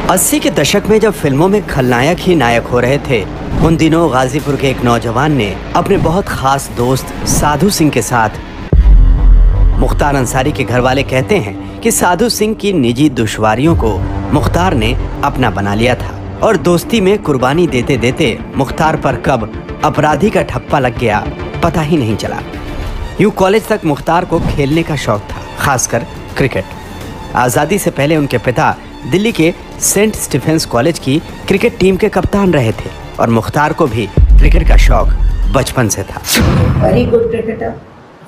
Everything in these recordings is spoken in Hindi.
80 के दशक में जब फिल्मों में खलनायक ही नायक हो रहे थे, उन दिनों गाजीपुर के एक नौजवान ने अपने बहुत खास दोस्त साधु सिंह के साथ, मुख्तार अंसारी के घर वाले कहते हैं कि साधु सिंह की निजी दुश्वारियों को मुख्तार ने अपना बना लिया था और दोस्ती में कुर्बानी देते देते मुख्तार पर कब अपराधी का ठप्पा लग गया पता ही नहीं चला। यूं कॉलेज तक मुख्तार को खेलने का शौक था, खासकर क्रिकेट। आज़ादी से पहले उनके पिता दिल्ली के सेंट स्टीफेंस कॉलेज की क्रिकेट टीम के कप्तान रहे थे और मुख्तार को भी क्रिकेट का शौक बचपन से था। Very good cricketer,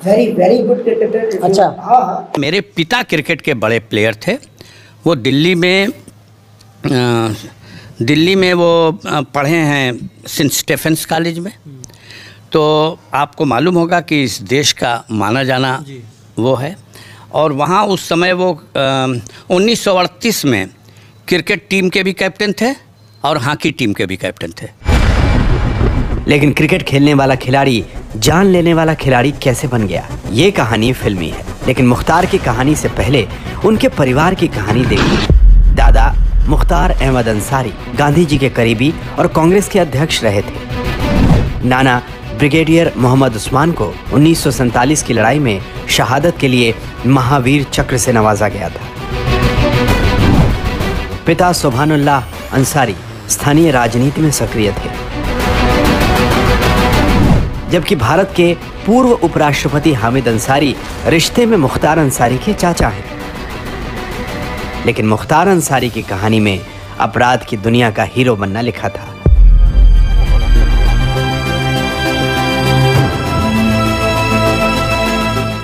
very good cricketer. अच्छा, हाँ। मेरे पिता क्रिकेट के बड़े प्लेयर थे। वो दिल्ली में वो पढ़े हैं सेंट स्टीफेंस कॉलेज में। तो आपको मालूम होगा कि इस देश का माना जाना वो है। और वहाँ उस समय वो 1938 में क्रिकेट टीम के भी कैप्टन थे और हॉकी टीम के भी कैप्टन थे। लेकिन क्रिकेट खेलने वाला खिलाड़ी जान लेने वाला खिलाड़ी कैसे बन गया, ये कहानी फिल्मी है। लेकिन मुख्तार की कहानी से पहले उनके परिवार की कहानी देखिए। दादा मुख्तार अहमद अंसारी गांधी जी के करीबी और कांग्रेस के अध्यक्ष रहे थे। नाना ब्रिगेडियर मोहम्मद उस्मान को 1947 की लड़ाई में शहादत के लिए महावीर चक्र से नवाजा गया था। पिता सुभानुल्लाह अंसारी स्थानीय राजनीति में सक्रिय थे, जबकि भारत के पूर्व उपराष्ट्रपति हामिद अंसारी रिश्ते में मुख्तार अंसारी के चाचा हैं। लेकिन मुख्तार अंसारी की कहानी में अपराध की दुनिया का हीरो बनना लिखा था।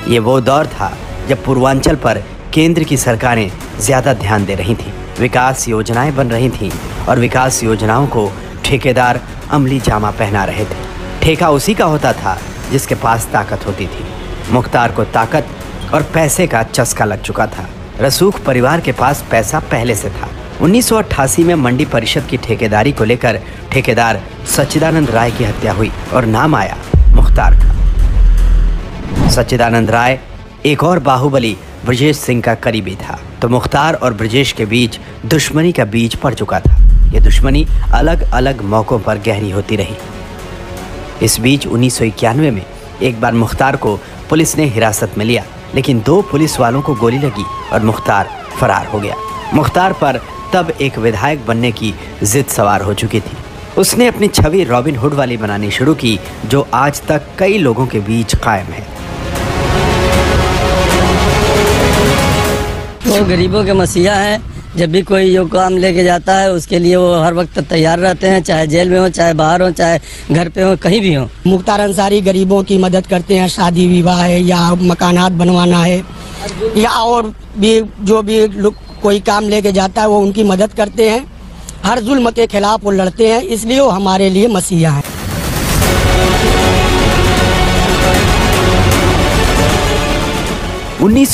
ये वो दौर था जब पूर्वांचल पर केंद्र की सरकारें ज्यादा ध्यान दे रही थीं, विकास योजनाएं बन रही थीं और विकास योजनाओं को ठेकेदार अमली जामा पहना रहे थे। ठेका उसी का होता था जिसके पास ताकत होती थी। मुख्तार को ताकत और पैसे का चस्का लग चुका था। रसूख परिवार के पास पैसा पहले से था। 1988 में मंडी परिषद की ठेकेदारी को लेकर ठेकेदार सच्चिदानंद राय की हत्या हुई और नाम आया मुख्तार का। सच्चिदानंद राय एक और बाहुबली ब्रजेश सिंह का करीबी था, तो मुख्तार और ब्रजेश के बीच दुश्मनी का बीज पड़ चुका था। यह दुश्मनी अलग अलग मौकों पर गहरी होती रही। इस बीच 1991 में एक बार मुख्तार को पुलिस ने हिरासत में लिया, लेकिन 2 पुलिस वालों को गोली लगी और मुख्तार फरार हो गया। मुख्तार पर तब एक विधायक बनने की जिद सवार हो चुकी थी। उसने अपनी छवि रॉबिन हुड वाली बनानी शुरू की, जो आज तक कई लोगों के बीच कायम है। वो गरीबों के मसीहा हैं। जब भी कोई जो काम लेके जाता है उसके लिए वो हर वक्त तैयार रहते हैं, चाहे जेल में हो, चाहे बाहर हो, चाहे घर पे हो, कहीं भी हो। मुख्तार अंसारी गरीबों की मदद करते हैं, शादी विवाह है या मकानात बनवाना है या और भी जो भी लोग कोई काम लेके जाता है वो उनकी मदद करते हैं। हर जुल्म के खिलाफ वो लड़ते हैं, इसलिए वो हमारे लिए मसीहा है। उन्नीस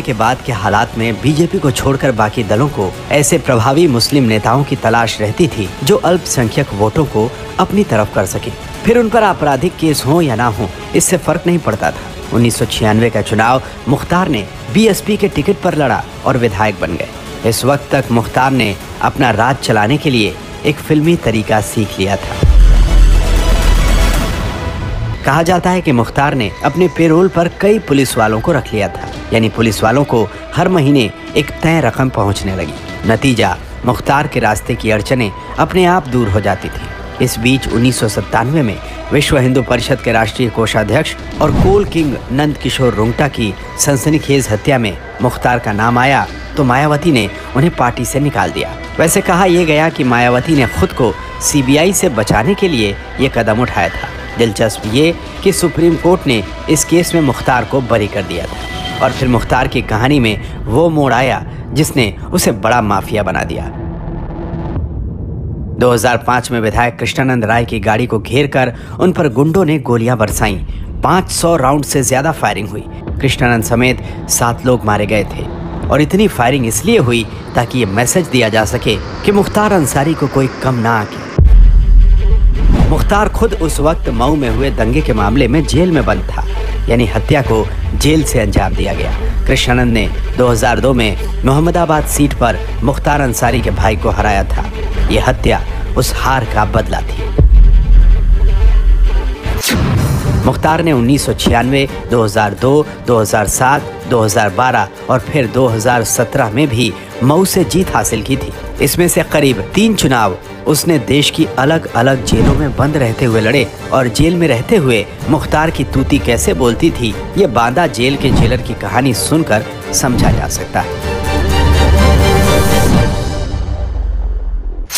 के बाद के हालात में बीजेपी को छोड़कर बाकी दलों को ऐसे प्रभावी मुस्लिम नेताओं की तलाश रहती थी जो अल्पसंख्यक वोटों को अपनी तरफ कर सके। फिर उन पर आपराधिक केस हो या ना हो, इससे फर्क नहीं पड़ता था। 1996 का चुनाव मुख्तार ने बीएसपी के टिकट पर लड़ा और विधायक बन गए। इस वक्त तक मुख्तार ने अपना राज चलाने के लिए एक फिल्मी तरीका सीख लिया था। कहा जाता है कि मुख्तार ने अपने पेरोल पर कई पुलिस वालों को रख लिया था, यानी पुलिस वालों को हर महीने एक तय रकम पहुंचने लगी। नतीजा, मुख्तार के रास्ते की अड़चनें अपने आप दूर हो जाती थी। इस बीच 1997 में विश्व हिंदू परिषद के राष्ट्रीय कोषाध्यक्ष और कोल किंग नंद किशोर रुंगटा की सनसनीखेज हत्या में मुख्तार का नाम आया तो मायावती ने उन्हें पार्टी से निकाल दिया। वैसे कहा यह गया कि मायावती ने खुद को सीबीआई से बचाने के लिए ये कदम उठाया था। दिलचस्प ये कि सुप्रीम कोर्ट ने इस केस में मुख्तार को बरी कर दिया था और फिर मुख्तार की कहानी में वो मोड़ आया जिसने उसे बड़ा माफिया बना दिया। 2005 में विधायक कृष्णानंद राय की गाड़ी को घेरकर उन पर गुंडों ने गोलियां बरसाईं। 500 राउंड से ज्यादा फायरिंग हुई। कृष्णानंद समेत 7 लोग मारे गए थे और इतनी फायरिंग इसलिए हुई ताकि ये मैसेज दिया जा सके कि मुख्तार अंसारी को कोई कम ना आके। मुख्तार खुद उस वक्त मऊ में हुए दंगे के मामले में जेल में बंद था, यानी हत्या को जेल से अंजाम दिया गया। कृष्णानंद ने 2002 में मोहम्मदाबाद सीट पर मुख्तार अंसारी के भाई को हराया था। ये हत्या उस हार का बदला थी। मुख्तार ने 1996, 2002, 2007, 2012 और फिर 2017 में भी मऊ से जीत हासिल की थी। इसमें से करीब 3 चुनाव उसने देश की अलग अलग जेलों में बंद रहते हुए लड़े और जेल में रहते हुए मुख्तार की तूती कैसे बोलती थी, ये बांदा जेल के जेलर की कहानी सुनकर समझा जा सकता है।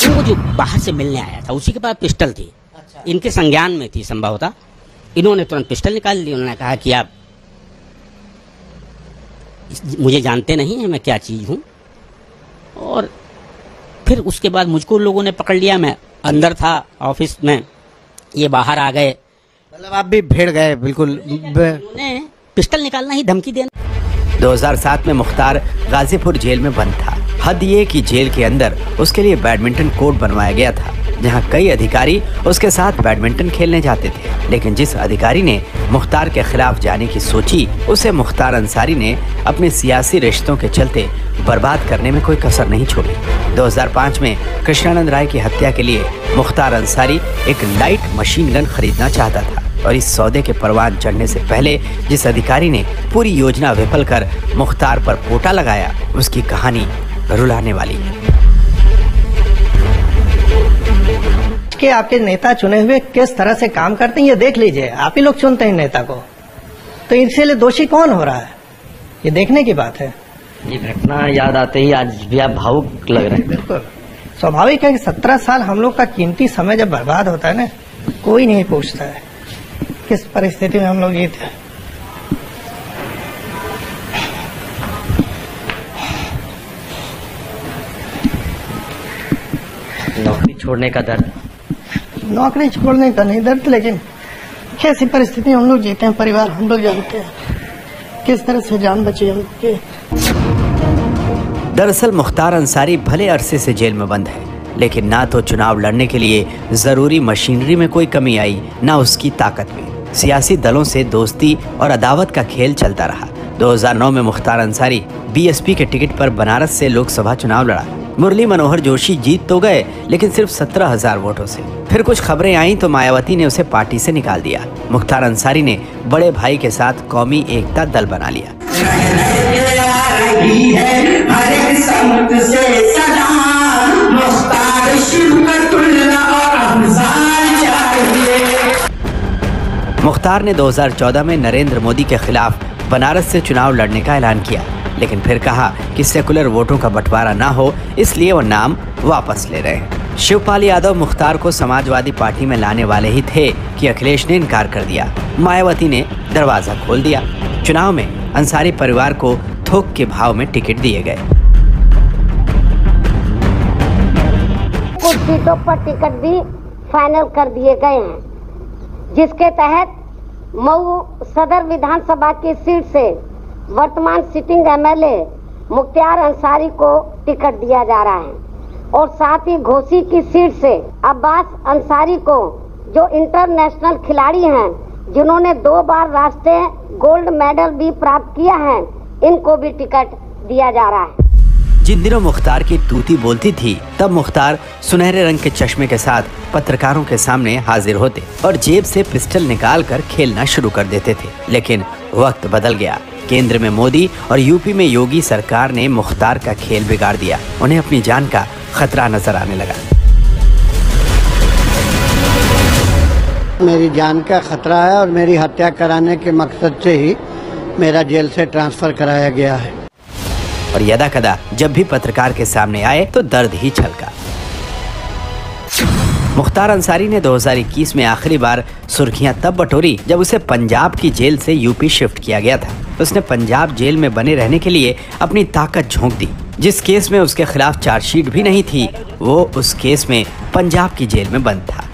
वो जो बाहर से मिलने आया था उसी के पास पिस्टल थी। इनके संज्ञान में थी संभवतः। इन्होंने तुरंत पिस्टल निकाल ली। उन्होंने कहा कि आप मुझे जानते नहीं हैं, मैं क्या चीज़ हूँ। और फिर उसके बाद मुझको लोगों ने पकड़ लिया। मैं अंदर था ऑफिस में, ये बाहर आ गए। मतलब आप भी भिड़ गए बिल्कुल। उन्होंने पिस्टल निकालना ही धमकी देना। 2007 में मुख्तार गाजीपुर जेल में बंद था। हद ये कि जेल के अंदर उसके लिए बैडमिंटन कोर्ट बनवाया गया था, जहां कई अधिकारी उसके साथ बैडमिंटन खेलने जाते थे। लेकिन जिस अधिकारी ने मुख्तार के खिलाफ जाने की सोची, उसे मुख्तार अंसारी ने अपने सियासी रिश्तों के चलते बर्बाद करने में कोई कसर नहीं छोड़ी। 2005 में कृष्णानंद राय की हत्या के लिए मुख्तार अंसारी एक लाइट मशीन गन खरीदना चाहता था और इस सौदे के परवान चढ़ने से पहले जिस अधिकारी ने पूरी योजना विफल कर मुख्तार पर पोटा लगाया, उसकी कहानी रुलाने वाली है। कि आपके नेता चुने हुए किस तरह से काम करते हैं ये देख लीजिए। आप ही लोग चुनते हैं नेता को, तो इसलिए दोषी कौन हो रहा है, ये देखने की बात है। ये घटना याद आते ही आज भी आप भावुक लग रहे हैं। बिल्कुल स्वाभाविक है कि 17 साल हम लोग का कीमती समय जब बर्बाद होता है ना, कोई नहीं पूछता है किस परिस्थिति में हम लोग ये थे। नौकरी छोड़ने का दर्द, नौकरी छोड़ने का नहीं दर्द, लेकिन कैसी परिस्थिति हम लोग जीते हैं, परिवार हम लोग जानते हैं, किस तरह से जान बची हम लोग की। दरअसल मुख्तार अंसारी भले अरसे से जेल में बंद है, लेकिन ना तो चुनाव लड़ने के लिए जरूरी मशीनरी में कोई कमी आई, ना उसकी ताकत में। सियासी दलों से दोस्ती और अदावत का खेल चलता रहा। 2009 में मुख्तार अंसारी बीएसपी के टिकट पर बनारस से लोकसभा चुनाव लड़ा। मुरली मनोहर जोशी जीत तो गए, लेकिन सिर्फ 17,000 वोटों से। फिर कुछ खबरें आईं तो मायावती ने उसे पार्टी से निकाल दिया। मुख्तार अंसारी ने बड़े भाई के साथ कौमी एकता दल बना लिया। मुख्तार ने 2014 में नरेंद्र मोदी के खिलाफ बनारस से चुनाव लड़ने का ऐलान किया, लेकिन फिर कहा कि सेकुलर वोटों का बंटवारा ना हो, इसलिए वो नाम वापस ले रहे हैं। शिवपाल यादव मुख्तार को समाजवादी पार्टी में लाने वाले ही थे कि अखिलेश ने इनकार कर दिया। मायावती ने दरवाजा खोल दिया। चुनाव में अंसारी परिवार को थोक के भाव में टिकट दिए गए। कुछ सीटों पर टिकट भी फाइनल कर दिए गए हैं, जिसके तहत मऊ सदर विधानसभा की सीट से वर्तमान सिटिंग एमएलए मुख्तार अंसारी को टिकट दिया जा रहा है और साथ ही घोसी की सीट से अब्बास अंसारी को, जो इंटरनेशनल खिलाड़ी हैं, जिन्होंने 2 बार राष्ट्रीय गोल्ड मेडल भी प्राप्त किया है, इनको भी टिकट दिया जा रहा है। जिन दिनों मुख्तार की तूती बोलती थी, तब मुख्तार सुनहरे रंग के चश्मे के साथ पत्रकारों के सामने हाजिर होते और जेब से पिस्टल निकालकर खेलना शुरू कर देते थे। लेकिन वक्त बदल गया। केंद्र में मोदी और यूपी में योगी सरकार ने मुख्तार का खेल बिगाड़ दिया। उन्हें अपनी जान का खतरा नजर आने लगा। मेरी जान का खतरा है और मेरी हत्या कराने के मकसद से ही मेरा जेल से ट्रांसफर कराया गया है। और यदाकदा जब भी पत्रकार के सामने आए तो दर्द ही छलका। मुख्तार अंसारी ने 2021 में आखिरी बार सुर्खियां तब बटोरी जब उसे पंजाब की जेल से यूपी शिफ्ट किया गया था। उसने पंजाब जेल में बने रहने के लिए अपनी ताकत झोंक दी। जिस केस में उसके खिलाफ चार्जशीट भी नहीं थी, वो उस केस में पंजाब की जेल में बंद था।